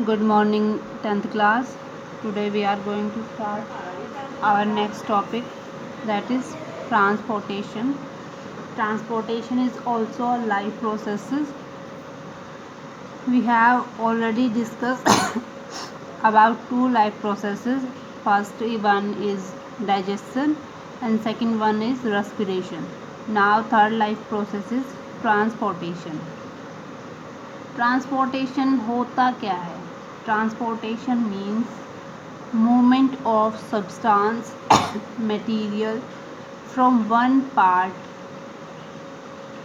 Good morning, 10th class. Today we are going to start our next topic, that is transportation. Transportation is also a life processes. We have already discussed about two life processes. First one is digestion and second one is respiration. Now third life process is transportation. Transportation होता क्या है? Transportation means movement of substance material from one part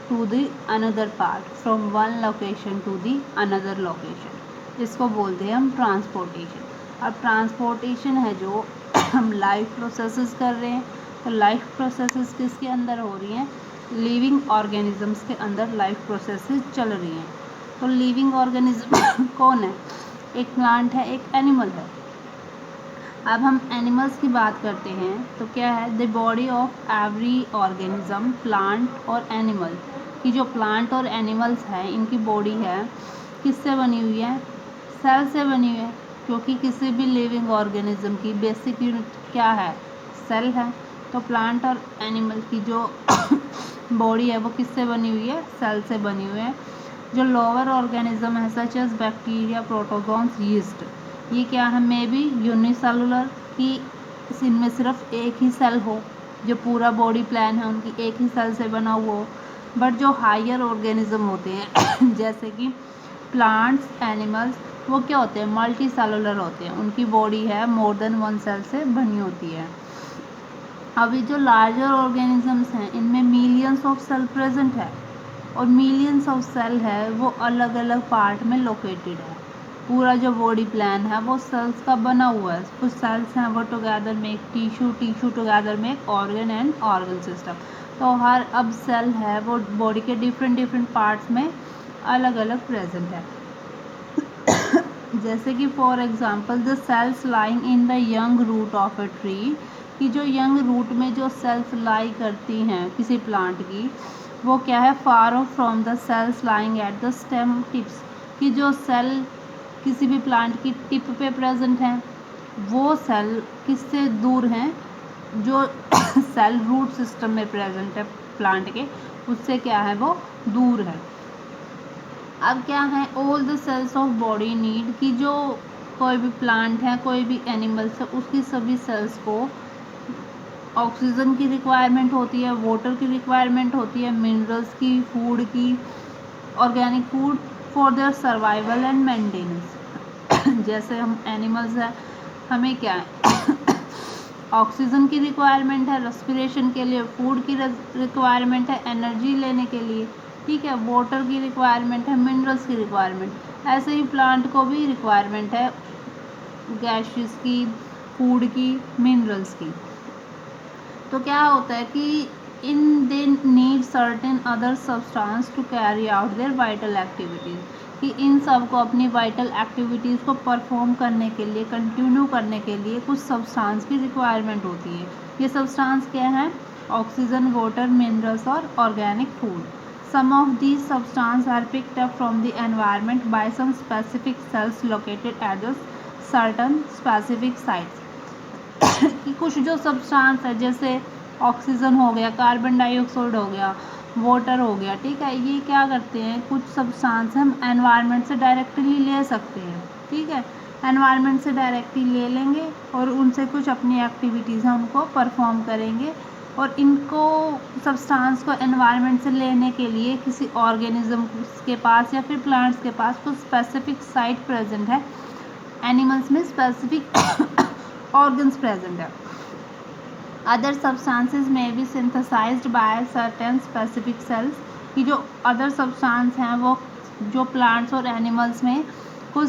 to the another part, from one location to the another location, इसको बोलते हैं हम transportation. अब transportation है जो हम लाइफ प्रोसेसेस कर रहे हैं, तो लाइफ प्रोसेसेस किसके अंदर हो रही हैं? लिविंग ऑर्गेनिजम्स के अंदर लाइफ प्रोसेसेस चल रही हैं। तो लिविंग ऑर्गेनिज्म कौन है? एक प्लांट है, एक एनिमल है। अब हम एनिमल्स की बात करते हैं तो क्या है? The body of every organism, plant और एनिमल की जो प्लांट और एनिमल्स हैं इनकी बॉडी है किससे बनी हुई है? सेल से बनी हुई है, क्योंकि किसी भी लिविंग ऑर्गेनिज्म की बेसिक यूनिट क्या है? सेल है। तो प्लांट और एनिमल की जो बॉडी है वो किससे बनी हुई है? सेल से बनी हुई है। जो लोअर ऑर्गेनिज्म है such as bacteria, protozoans, yeast, ये क्या है? मे बी यूनिसेलुलर, की इनमें सिर्फ एक ही सेल हो, जो पूरा बॉडी प्लान है उनकी एक ही सेल से बना हुआ हो। बट जो हायर ऑर्गेनिज्म होते हैं जैसे कि प्लांट्स, एनिमल्स, वो क्या होते हैं? मल्टी सेलुलर होते हैं, उनकी बॉडी है मोर देन वन सेल से बनी होती है। अभी जो लार्जर ऑर्गेनिजम्स हैं इनमें मिलियंस ऑफ सेल प्रेजेंट है, और मिलियंस ऑफ सेल है वो अलग अलग पार्ट में लोकेटेड है। पूरा जो बॉडी प्लान है वो सेल्स का बना हुआ है। कुछ सेल्स हैं वो टुगेदर में एक टिश्यू, टिश्यू टुगेदर में एक ऑर्गन एंड ऑर्गन सिस्टम। तो हर अब सेल है वो बॉडी के डिफरेंट डिफरेंट पार्ट्स में अलग अलग प्रेजेंट है। जैसे कि for example the cells lying in the young root of a tree, कि जो यंग रूट में जो सेल्स लाई करती हैं किसी प्लांट की, वो क्या है? Far off from the cells lying at the stem tips, कि जो सेल किसी भी प्लांट की टिप पे प्रेजेंट हैं वो सेल किससे दूर हैं? जो सेल रूट सिस्टम में प्रेजेंट है प्लांट के, उससे क्या है? वो दूर है। अब क्या है? All the cells of body need, कि जो कोई भी प्लांट है, कोई भी एनिमल्स है, उसकी सभी सेल्स को ऑक्सीजन की रिक्वायरमेंट होती है, वाटर की रिक्वायरमेंट होती है, मिनरल्स की, फूड की, organic food for their survival and maintenance. जैसे हम एनिमल्स हैं, हमें क्या है? ऑक्सीजन की रिक्वायरमेंट है रेस्पिरेशन के लिए, फूड की रिक्वायरमेंट है एनर्जी लेने के लिए, ठीक है, वाटर की रिक्वायरमेंट है, मिनरल्स की रिक्वायरमेंट। ऐसे ही प्लांट को भी रिक्वायरमेंट है गैसेस की, फूड की, मिनरल्स की। तो क्या होता है कि इन they need certain other substance to carry out their vital activities, कि इन सब को अपनी वाइटल एक्टिविटीज़ को परफॉर्म करने के लिए, कंटिन्यू करने के लिए कुछ सब्सटेंस की रिक्वायरमेंट होती है। ये सब्सटेंस क्या है? ऑक्सीजन, वाटर, मिनरल्स और organic food. Some of these substances are picked up from the environment by some specific cells located at the certain specific sites. कि कुछ जो सब्सटेंस है जैसे ऑक्सीजन हो गया, कार्बन डाइऑक्साइड हो गया, वाटर हो गया, ठीक है, ये क्या करते हैं? कुछ सब्सटेंस हम एनवायरनमेंट से डायरेक्टली ले सकते हैं, ठीक है, एनवायरनमेंट से डायरेक्टली ले लेंगे और उनसे कुछ अपनी एक्टिविटीज़ हैं उनको परफॉर्म करेंगे। और इनको सब्सटेंस को एनवायरनमेंट से लेने के लिए किसी ऑर्गेनिज्म के पास या फिर प्लांट्स के पास कुछ स्पेसिफिक साइट प्रेजेंट है। एनिमल्स में स्पेसिफिक ऑर्गन्स प्रेजेंट है। अदर सब्सटेंसेस में be synthesized by certain specific cells, की जो अदर सब्सटेंस हैं वो जो प्लांट्स और एनिमल्स में कुछ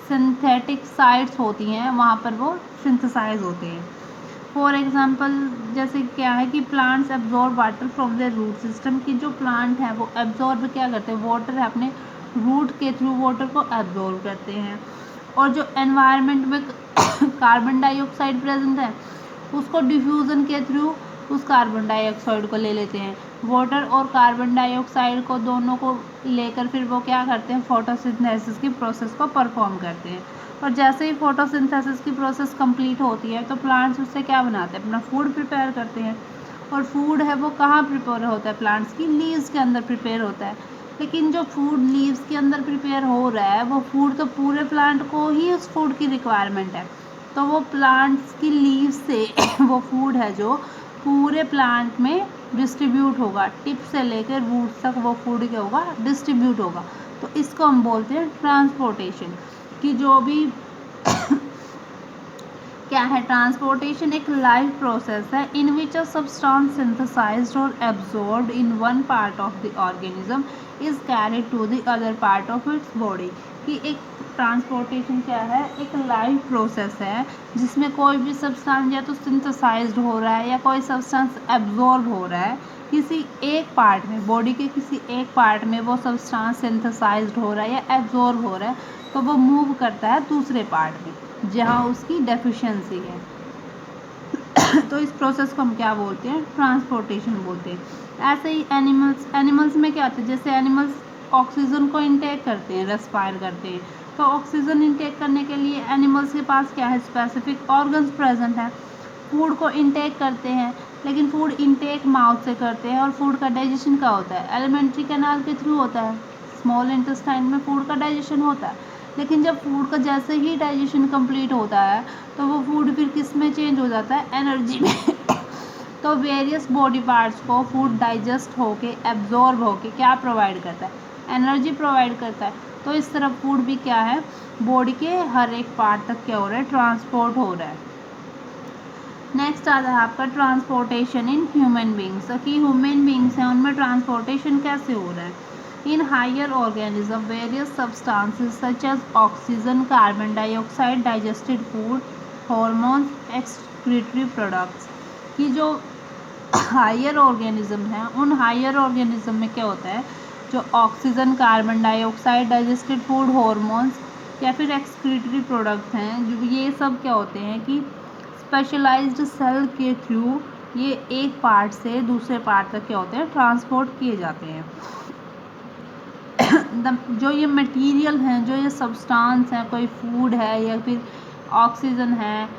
सिंथेटिक साइट्स होती हैं वहाँ पर वो सिंथेसाइज होते हैं। फॉर एग्जांपल जैसे क्या है कि plants absorb water from their root system, की जो प्लांट है वो एब्जॉर्ब क्या करते हैं? वाटर है अपने रूट के थ्रू वाटर को एब्जॉर्ब करते हैं। और जो एनवायरनमेंट में कार्बन डाइऑक्साइड प्रेजेंट है उसको डिफ्यूज़न के थ्रू उस कार्बन डाइऑक्साइड को ले लेते हैं। वाटर और कार्बन डाइऑक्साइड को दोनों को लेकर फिर वो क्या करते हैं, फोटोसिंथेसिस की प्रोसेस को परफॉर्म करते हैं। और जैसे ही फोटोसिंथेसिस की प्रोसेस कंप्लीट होती है तो प्लांट्स उससे क्या बनाते हैं, अपना फूड प्रिपेयर करते हैं। और फूड है वो कहाँ प्रिपेयर होता है, प्लांट्स की लीव्स के अंदर प्रिपेयर होता है। लेकिन जो फूड लीव्स के अंदर प्रिपेयर हो रहा है वो फूड तो पूरे प्लांट को ही उस फूड की रिक्वायरमेंट है। तो वो प्लांट्स की लीव्स से वो फूड है जो पूरे प्लांट में डिस्ट्रीब्यूट होगा, टिप से लेकर रूट तक वो फूड क्या होगा, डिस्ट्रीब्यूट होगा। तो इसको हम बोलते हैं ट्रांसपोर्टेशन। कि जो भी क्या है, ट्रांसपोर्टेशन एक लाइव प्रोसेस है in which a substance synthesized और absorbed in one part of the organism is carried to the other part of its body. कि एक ट्रांसपोर्टेशन क्या है, एक लाइव प्रोसेस है जिसमें कोई भी सब्सटेंस या तो सिंथेसाइज्ड हो रहा है या कोई सब्सटेंस एब्जॉर्ब हो रहा है किसी एक पार्ट में, बॉडी के किसी एक पार्ट में वो सब्सटेंस सिंथेसाइज्ड हो रहा है या एब्जॉर्ब हो रहा है, तो वो मूव करता है दूसरे पार्ट में जहाँ उसकी डेफिशिएंसी है। तो इस प्रोसेस को हम क्या बोलते हैं, ट्रांसपोर्टेशन बोलते हैं। ऐसे ही एनिमल्स में क्या होता है, जैसे एनिमल्स ऑक्सीजन को इंटेक करते हैं, रेस्पायर करते हैं, तो ऑक्सीजन इंटेक करने के लिए एनिमल्स के पास क्या है, स्पेसिफिक ऑर्गन्स प्रेजेंट है। फूड को इंटेक करते हैं, लेकिन फूड इंटेक माउथ से करते हैं और फूड का डाइजेशन क्या होता है, एलिमेंट्री कैनाल के थ्रू होता है। स्मॉल इंटेस्टाइन में फूड का डाइजेशन होता है। लेकिन जब फूड का जैसे ही डाइजेशन कंप्लीट होता है तो वो फूड फिर किस में चेंज हो जाता है, एनर्जी में। तो वेरियस बॉडी पार्ट्स को फूड डाइजेस्ट होके एब्जॉर्ब होके क्या प्रोवाइड करता है, एनर्जी प्रोवाइड करता है। तो इस तरह फूड भी क्या है, बॉडी के हर एक पार्ट तक क्या हो रहा है, ट्रांसपोर्ट हो रहा है। नेक्स्ट आता है आपका ट्रांसपोर्टेशन इन ह्यूमन बींग्स। कि ह्यूमन बींग्स हैं उनमें ट्रांसपोर्टेशन कैसे हो रहा है। In higher organisms, various substances such as oxygen, carbon dioxide, digested food, hormones, excretory products। कि जो हायर ऑर्गेनिज्म हैं उन हायर ऑर्गेनिज्म में क्या होता है, जो oxygen, carbon dioxide, digested food, hormones या फिर एक्सक्रीटरी प्रोडक्ट्स हैं, जो ये सब क्या होते हैं कि स्पेशलाइज्ड सेल के थ्रू ये एक पार्ट से दूसरे पार्ट तक क्या होते हैं, ट्रांसपोर्ट किए जाते हैं। जो ये मटेरियल हैं, जो ये सब्सटेंस हैं, कोई फूड है या फिर ऑक्सीजन है,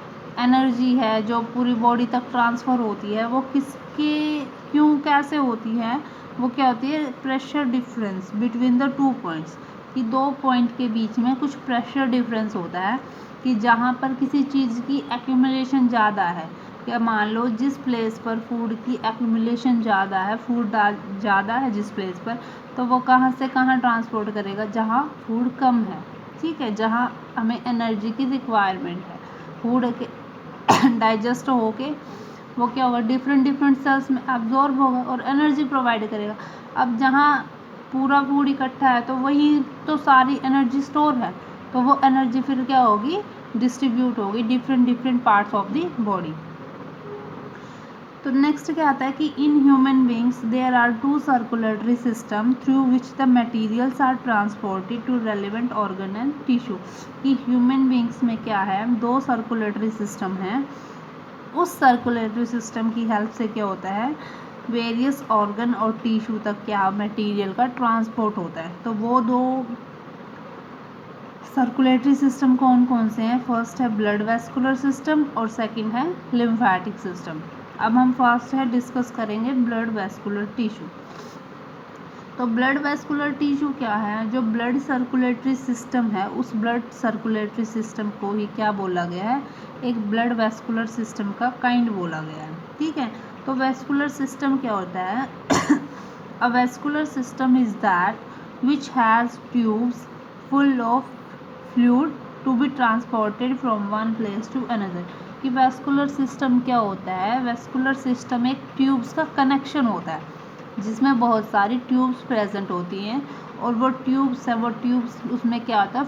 एनर्जी है जो पूरी बॉडी तक ट्रांसफ़र होती है, वो किसके क्यों कैसे होती है, वो क्या होती है, pressure difference between the two points. कि दो पॉइंट के बीच में कुछ प्रेशर डिफरेंस होता है कि जहाँ पर किसी चीज़ की एक्यूमुलेशन ज़्यादा है, या मान लो जिस प्लेस पर फूड की एक्यूमुलेशन ज़्यादा है, फूड ज़्यादा है जिस प्लेस पर, तो वो कहाँ से कहाँ ट्रांसपोर्ट करेगा, जहाँ फूड कम है, ठीक है, जहाँ हमें एनर्जी की रिक्वायरमेंट है। फूड के डाइजेस्ट होके वो क्या होगा, डिफरेंट सेल्स में एब्जॉर्ब होगा और एनर्जी प्रोवाइड करेगा। अब जहाँ पूरा फूड इकट्ठा है तो वही तो सारी एनर्जी स्टोर है, तो वो एनर्जी फिर क्या होगी, डिस्ट्रीब्यूट होगी different parts of the body. तो नेक्स्ट क्या आता है कि in human beings there are two circulatory system through which the materials are transported to relevant organ and tissue. कि ह्यूमन बींग्स में क्या है, दो सर्कुलेटरी सिस्टम हैं। उस सर्कुलेटरी सिस्टम की हेल्प से क्या होता है, वेरियस ऑर्गन और टिश्यू तक क्या मटेरियल का ट्रांसपोर्ट होता है। तो वो दो सर्कुलेटरी सिस्टम कौन कौन से हैं, फर्स्ट है ब्लड वेस्कुलर सिस्टम और सेकंड है लिम्फेटिक सिस्टम। अब हम फर्स्ट है डिस्कस करेंगे ब्लड वेस्कुलर टिश्यू। तो ब्लड वेस्कुलर टिश्यू क्या है, जो ब्लड सर्कुलेटरी सिस्टम है उस ब्लड सर्कुलेटरी सिस्टम को ही क्या बोला गया है, एक ब्लड वेस्कुलर सिस्टम का काइंड बोला गया है, ठीक है। तो वेस्कुलर सिस्टम क्या होता है, a vascular system is that which has tubes full of fluid to be transported from one place to another. कि वेस्कुलर सिस्टम क्या होता है, वेस्कुलर सिस्टम एक ट्यूब्स का कनेक्शन होता है जिसमें बहुत सारी ट्यूब्स प्रेजेंट होती हैं और वो ट्यूब्स उसमें क्या होता है,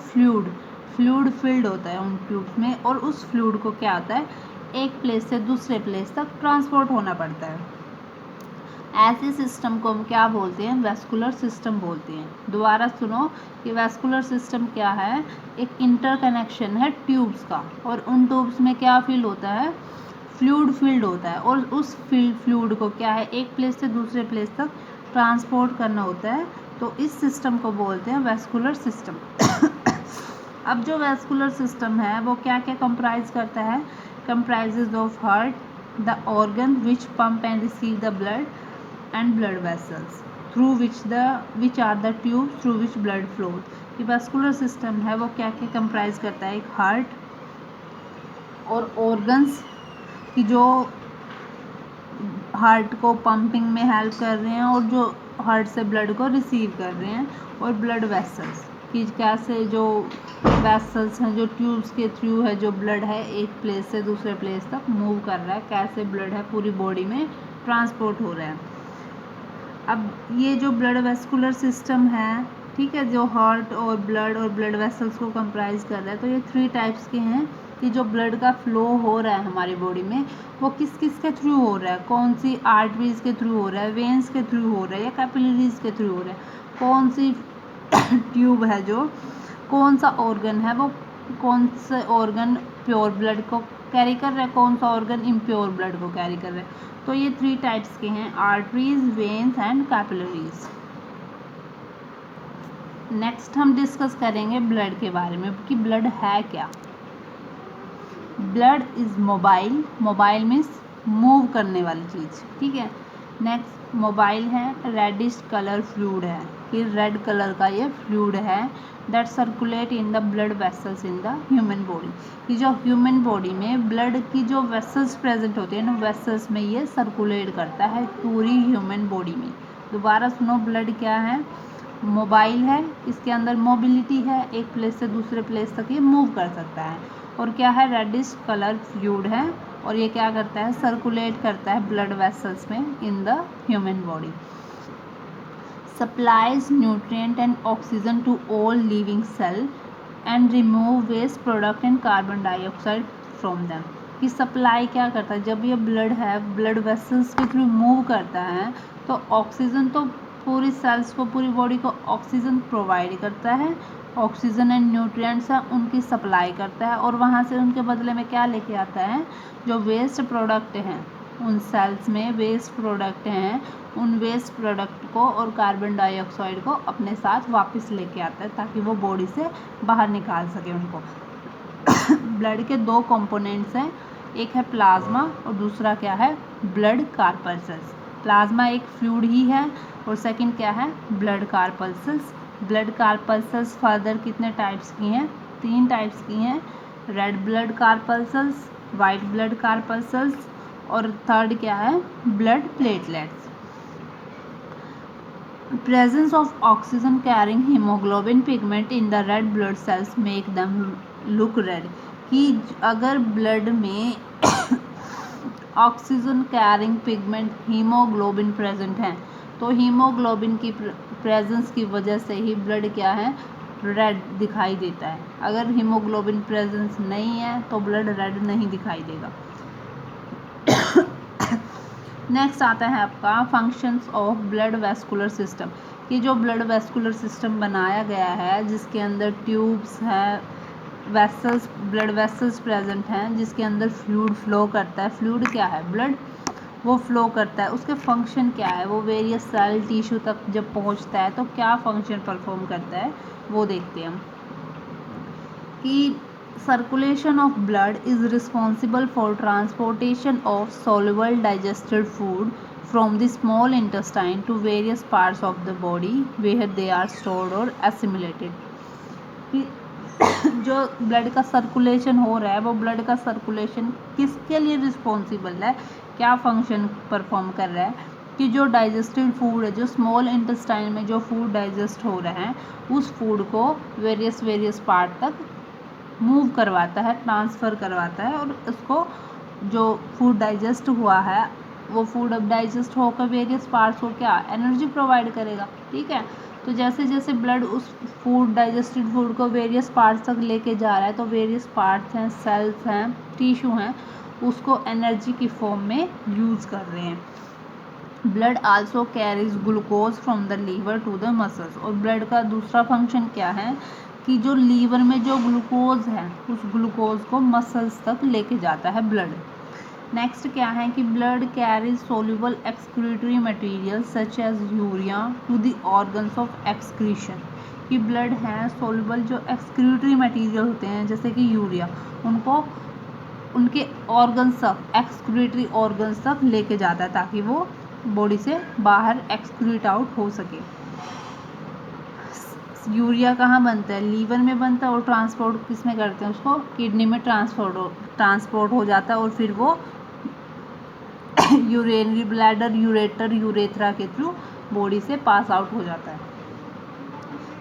फ्लूइड फिल्ड होता है उन ट्यूब्स में, और उस फ्लूइड को क्या होता है, एक प्लेस से दूसरे प्लेस तक ट्रांसपोर्ट होना पड़ता है। ऐसे सिस्टम को हम क्या बोलते हैं, वेस्कुलर सिस्टम बोलते हैं। दोबारा सुनो कि वेस्कुलर सिस्टम क्या है, एक इंटरकनेक्शन है ट्यूब्स का, और उन ट्यूब्स में क्या फील होता है, फ्लूइड फील्ड होता है और उस फ्लूइड को क्या है एक प्लेस से दूसरे प्लेस तक ट्रांसपोर्ट करना होता है, तो इस सिस्टम को बोलते हैं वैस्कुलर सिस्टम। अब जो वैस्कुलर सिस्टम है वो क्या क्या कंप्राइज करता है, comprises of heart, the organ which pump and receive the blood and blood vessels through which are the tube through which blood flows. ये वैस्कुलर सिस्टम है वो क्या क्या कंप्राइज करता है, एक हार्ट और ऑर्गन्स कि जो हार्ट को पंपिंग में हेल्प कर रहे हैं और जो हार्ट से ब्लड को रिसीव कर रहे हैं, और ब्लड वेसल्स कि कैसे जो वेसल्स हैं जो ट्यूब्स के थ्रू है जो ब्लड है एक प्लेस से दूसरे प्लेस तक मूव कर रहा है, कैसे ब्लड है पूरी बॉडी में ट्रांसपोर्ट हो रहा है। अब ये जो ब्लड वेस्कुलर सिस्टम है, ठीक है, जो हार्ट और ब्लड वेसल्स को कंप्राइज कर रहा है, तो ये 3 टाइप्स के हैं कि जो ब्लड का फ्लो हो रहा है हमारी बॉडी में वो किस किस के थ्रू हो रहा है, कौन सी आर्टरीज के थ्रू हो रहा है, वेन्स के थ्रू हो रहा है या कैपिलरीज के थ्रू हो रहा है, कौन सी ट्यूब है, जो कौन सा ऑर्गन है वो कौन सा ऑर्गन प्योर ब्लड को कैरी कर रहा है, कौन सा ऑर्गन इम्प्योर ब्लड को कैरी कर रहा है। तो ये 3 टाइप्स के हैं, arteries, veins and capillaries. Next हम डिस्कस करेंगे ब्लड के बारे में कि ब्लड है क्या। Blood is mobile means move करने वाली चीज़, ठीक है। नेक्स्ट मोबाइल है, रेडिश कलर फ्लूइड है कि रेड कलर का ये फ्लूइड है that circulate in the blood vessels in the human body. कि जो ह्यूमन बॉडी में ब्लड की जो वेसल्स प्रेजेंट होती है ना, वेसल्स में ये सर्कुलेट करता है पूरी ह्यूमन बॉडी में। दोबारा सुनो, ब्लड क्या है, मोबाइल है, इसके अंदर मोबिलिटी है, एक प्लेस से दूसरे प्लेस तक ये मूव कर सकता है, और क्या है, रेडिश कलर फ्लूइड है, और ये क्या करता है, सर्कुलेट करता है ब्लड वेसल्स में in the human body. Supplies nutrient and oxygen to all living cell and remove waste product and carbon dioxide from them. कि सप्लाई क्या करता है, जब ये ब्लड है ब्लड वेसल्स के थ्रू मूव करता है तो ऑक्सीजन तो पूरी सेल्स को पूरी बॉडी को ऑक्सीजन प्रोवाइड करता है, ऑक्सीजन एंड न्यूट्रिएंट्स हैं उनकी सप्लाई करता है, और वहाँ से उनके बदले में क्या लेके आता है, जो वेस्ट प्रोडक्ट हैं उन सेल्स में वेस्ट प्रोडक्ट हैं उन वेस्ट प्रोडक्ट को और कार्बन डाइऑक्साइड को अपने साथ वापस लेके आता है ताकि वो बॉडी से बाहर निकाल सके उनको। ब्लड के 2 कंपोनेंट्स हैं, एक है प्लाज्मा और दूसरा क्या है, ब्लड कार्पल्सेस। प्लाज्मा एक फ्लूइड ही है और सेकंड क्या है, ब्लड कार्पल्सेस। ब्लड कार्पल्सेस फर्दर कितने टाइप्स की हैं, 3 टाइप्स की हैं, रेड ब्लड कार्पल्सेस, वाइट ब्लड कार्पल्सेस, और थर्ड क्या है, blood platelets. Presence of oxygen carrying hemoglobin pigment in the red blood cells make them look red। कि अगर ब्लड में oxygen carrying pigment haemoglobin present है तो हीमोग्लोबिन की प्रेजेंस की वजह से ही ब्लड क्या है, रेड दिखाई देता है। अगर हीमोग्लोबिन प्रेजेंस नहीं है तो ब्लड रेड नहीं दिखाई देगा। नेक्स्ट आता है आपका functions of blood vascular system. कि जो ब्लड वेस्कुलर सिस्टम बनाया गया है जिसके अंदर ट्यूब्स हैं, वेसल्स, ब्लड वेसल्स प्रेजेंट हैं जिसके अंदर फ्लूइड फ्लो करता है। फ्लूइड क्या है, ब्लड, वो फ्लो करता है, उसके फंक्शन क्या है, वो वेरियस सेल टिश्यू तक जब पहुंचता है तो क्या फंक्शन परफॉर्म करता है वो देखते हैं हम। कि circulation of blood is responsible for transportation of soluble digested food from the small intestine to various parts of the body where they are stored or assimilated। जो ब्लड का सर्कुलेशन हो रहा है वो ब्लड का सर्कुलेशन किसके लिए responsible है, क्या फंक्शन परफॉर्म कर रहा है, कि जो डाइजेस्टेड फूड है, जो स्मॉल इंटेस्टाइन में जो फूड डाइजेस्ट हो रहा है उस फूड को वेरियस पार्ट तक मूव करवाता है, ट्रांसफ़र करवाता है, और उसको जो फूड डाइजेस्ट हुआ है वो फूड अब डाइजेस्ट होकर वेरियस पार्ट्स को क्या एनर्जी प्रोवाइड करेगा, ठीक है। तो जैसे जैसे ब्लड उस फूड डाइजेस्टेड फूड को वेरियस पार्ट्स तक लेके जा रहा है तो वेरियस पार्ट्स हैं, सेल्स हैं, टिश्यू हैं, उसको एनर्जी की फॉर्म में यूज़ कर रहे हैं। Blood also carries glucose from the liver to the muscles. और ब्लड का दूसरा फंक्शन क्या है कि जो लीवर में जो ग्लूकोज है उस ग्लूकोज को मसल्स तक लेके जाता है ब्लड। नेक्स्ट क्या है कि blood carries soluble excretory material such as urea to the organs of excretion, कि ब्लड है सोल्यूबल जो एक्सक्रीटरी मटेरियल होते हैं जैसे कि यूरिया, उनको उनके ऑर्गन्स तक, एक्सक्रीटरी ऑर्गन्स तक लेके जाता है ताकि वो बॉडी से बाहर एक्सक्रीट आउट हो सके। यूरिया कहाँ बनता है? लीवर में बनता है, और ट्रांसपोर्ट किस में करते हैं उसको? किडनी में ट्रांसपोर्ट हो जाता है और फिर वो यूरिनरी ब्लैडर, यूरेटर, यूरेथ्रा के थ्रू बॉडी से पास आउट हो जाता है।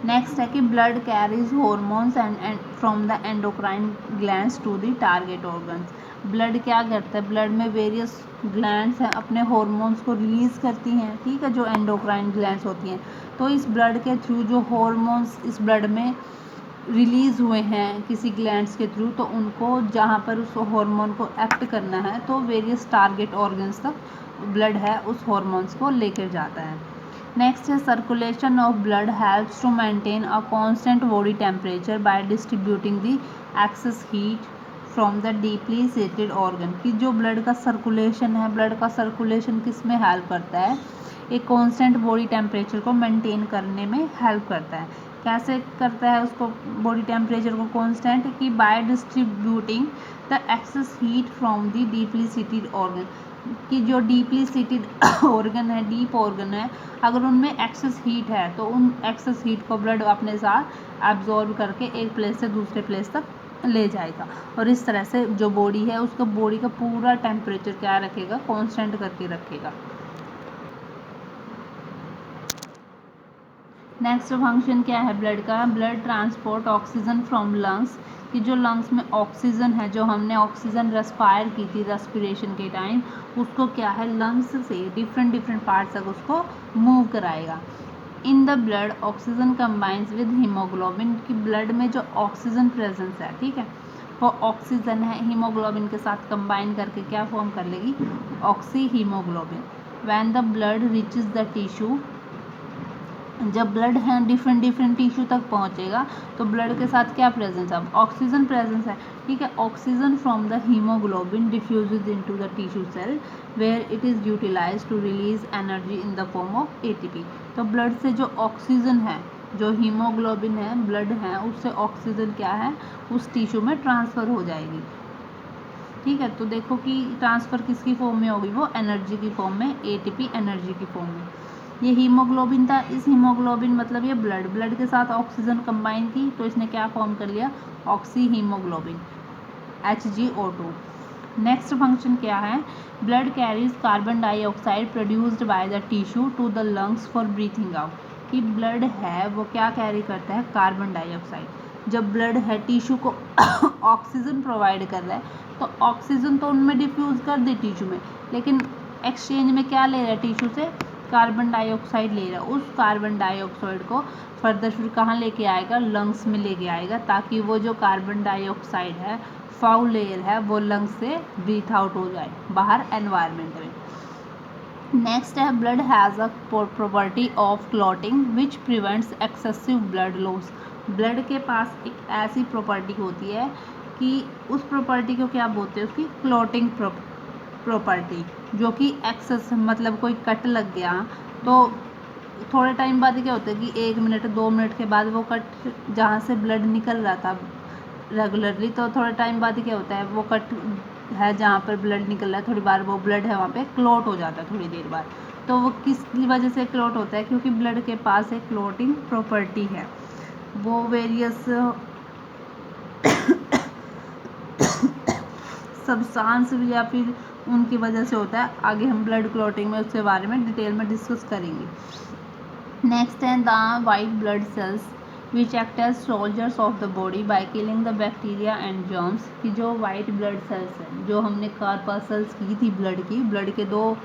नेक्स्ट है कि blood carries hormones and from the endocrine glands to the target organs. Blood क्या करता है? ब्लड में वेरियस ग्लैंड्स हैं, अपने हॉर्मोन्स को रिलीज़ करती हैं, ठीक है, जो एंडोक्राइन ग्लैंड्स होती हैं। तो इस ब्लड के थ्रू जो हॉर्मोन्स इस ब्लड में रिलीज़ हुए हैं किसी ग्लैंड्स के थ्रू, तो उनको जहाँ पर उस हार्मोन को एक्ट करना है तो वेरियस टारगेट ऑर्गन्स तक ब्लड है उस हार्मोन्स को लेकर जाता है। नेक्स्ट है circulation of blood helps to maintain a constant body temperature by distributing the excess heat from the deeply seated organ, कि जो ब्लड का सर्कुलेशन है, ब्लड का सर्कुलेशन किस में हेल्प करता है? एक कांस्टेंट बॉडी टेम्परेचर को मेंटेन करने में हेल्प करता है। कैसे करता है उसको बॉडी टेम्परेचर को कांस्टेंट? कि by distributing the excess heat from the deeply seated organ, कि जो डीपली सीटेड ऑर्गन है, डीप ऑर्गन है, अगर उनमें एक्सेस हीट है तो उन एक्सेस हीट को ब्लड अपने साथ एब्जॉर्ब करके एक प्लेस से दूसरे प्लेस तक ले जाएगा, और इस तरह से जो बॉडी है उसका बॉडी का पूरा टेम्परेचर क्या रखेगा? कांस्टेंट करके रखेगा। नेक्स्ट फंक्शन क्या है ब्लड का? Blood transport oxygen from lungs, कि जो लंग्स में ऑक्सीजन है, जो हमने ऑक्सीजन रेस्पायर की थी रेस्पिरेशन के टाइम, उसको क्या है लंग्स से डिफरेंट पार्ट्स तक उसको मूव कराएगा। In the blood oxygen combines with haemoglobin, कि ब्लड में जो ऑक्सीजन प्रेजेंस है, ठीक है, वो ऑक्सीजन है हीमोग्लोबिन के साथ कंबाइन करके क्या फॉर्म कर लेगी? Oxy haemoglobin. When the blood reaches the tissue, जब ब्लड है डिफरेंट टिश्यू तक पहुंचेगा तो ब्लड के साथ क्या प्रेजेंस है? ऑक्सीजन प्रेजेंस है, ठीक है। Oxygen from the haemoglobin diffuses into the tissue cell where it is utilised to release energy in the form of ATP. तो ब्लड से जो ऑक्सीजन है, जो हीमोग्लोबिन है, ब्लड है, उससे ऑक्सीजन क्या है उस टिश्यू में ट्रांसफ़र हो जाएगी, ठीक है। तो देखो कि ट्रांसफ़र किसकी फॉर्म में होगी? वो एनर्जी की फॉर्म में, एटीपी एनर्जी की फॉर्म में। ये हीमोग्लोबिन था, इस हीमोग्लोबिन मतलब ये ब्लड के साथ ऑक्सीजन कंबाइन की तो इसने क्या फॉर्म कर लिया? Oxy haemoglobin, HgO2। Next function क्या है? Blood carries carbon dioxide produced by the tissue to the lungs for breathing out, कि ब्लड है वो क्या कैरी करता है? Carbon dioxide. जब ब्लड है टिश्यू को ऑक्सीजन प्रोवाइड कर रहा है तो ऑक्सीजन तो उनमें डिफ्यूज़ कर दे टिश्यू में, लेकिन एक्सचेंज में क्या ले रहा है टिश्यू से? कार्बन डाइऑक्साइड ले रहा है। उस कार्बन डाइऑक्साइड को फर्दर फिर कहाँ लेके आएगा? लंग्स में लेके आएगा, ताकि वो जो कार्बन डाइऑक्साइड है, फाउल लेयर है, वो लंग्स से ब्रीथ आउट हो जाए बाहर एनवायरनमेंट में। नेक्स्ट है blood has a property of clotting which prevents excessive blood loss. Blood के पास एक ऐसी प्रॉपर्टी होती है कि उस प्रॉपर्टी को क्या बोलते हैं? उसकी क्लॉटिंग प्रॉपर्टी, जो कि एक्सेस मतलब कोई कट लग गया तो थोड़े टाइम बाद क्या होता है कि 1 मिनट 2 मिनट के बाद वो कट जहाँ से ब्लड निकल रहा था रेगुलरली, तो थोड़े टाइम बाद क्या होता है वो कट है जहाँ पर ब्लड निकल रहा है, थोड़ी बार वो ब्लड है वहाँ पे क्लॉट हो जाता है थोड़ी देर बाद। तो वो किस वजह से क्लॉट होता है? क्योंकि ब्लड के पास एक क्लॉटिंग प्रॉपर्टी है, वो वेरियस सब्सटेंस या फिर उनकी वजह से होता है। आगे हम ब्लड क्लॉटिंग में उसके बारे में डिटेल में डिस्कस करेंगे। नेक्स्ट है the white blood cells which act as soldiers of the body by killing the bacteria and germs, की जो वाइट ब्लड सेल्स हैं, जो हमने कार्पल्स की थी ब्लड की, ब्लड के 2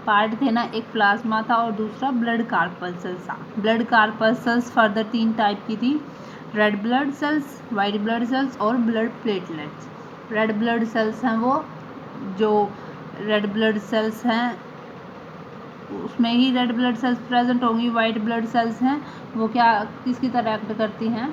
पार्ट थे ना, एक प्लाज्मा था और दूसरा ब्लड कार्पल्स था। ब्लड कार्पल्स फर्दर 3 टाइप की थी, red blood cells, white blood cells और blood platelets. Red blood cells हैं वो जो रेड ब्लड सेल्स हैं उसमें ही रेड ब्लड सेल्स प्रेजेंट होंगी। वाइट ब्लड सेल्स हैं वो क्या किसकी तरह एक्ट करती हैं?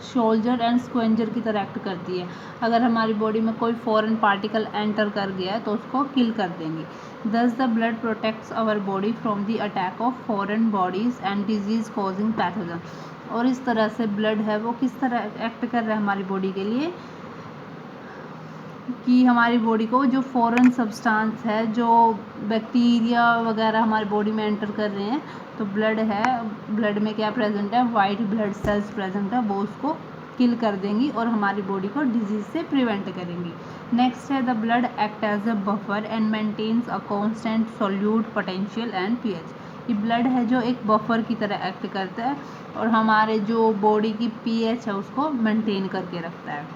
सोल्जर एंड स्क्वेंजर की तरह एक्ट करती है। अगर हमारी बॉडी में कोई फॉरेन पार्टिकल एंटर कर गया है तो उसको किल कर देंगी। Thus the blood protects our body from the attack of foreign bodies and disease causing pathogen. और इस तरह से ब्लड है वो किस तरह एक्ट कर रहा है हमारी बॉडी के लिए कि हमारी बॉडी को जो फॉरेन सब्सटेंस है, जो बैक्टीरिया वगैरह हमारी बॉडी में एंटर कर रहे हैं, तो ब्लड है, ब्लड में क्या प्रेजेंट है, वाइट ब्लड सेल्स प्रेजेंट है, वो उसको किल कर देंगी और हमारी बॉडी को डिजीज से प्रिवेंट करेंगी। नेक्स्ट है the blood act as a buffer and maintains a constant solute potential and pH. ये ब्लड है जो एक बफर की तरह एक्ट करता है और हमारे जो बॉडी की पीएच है उसको मेंटेन करके रखता है।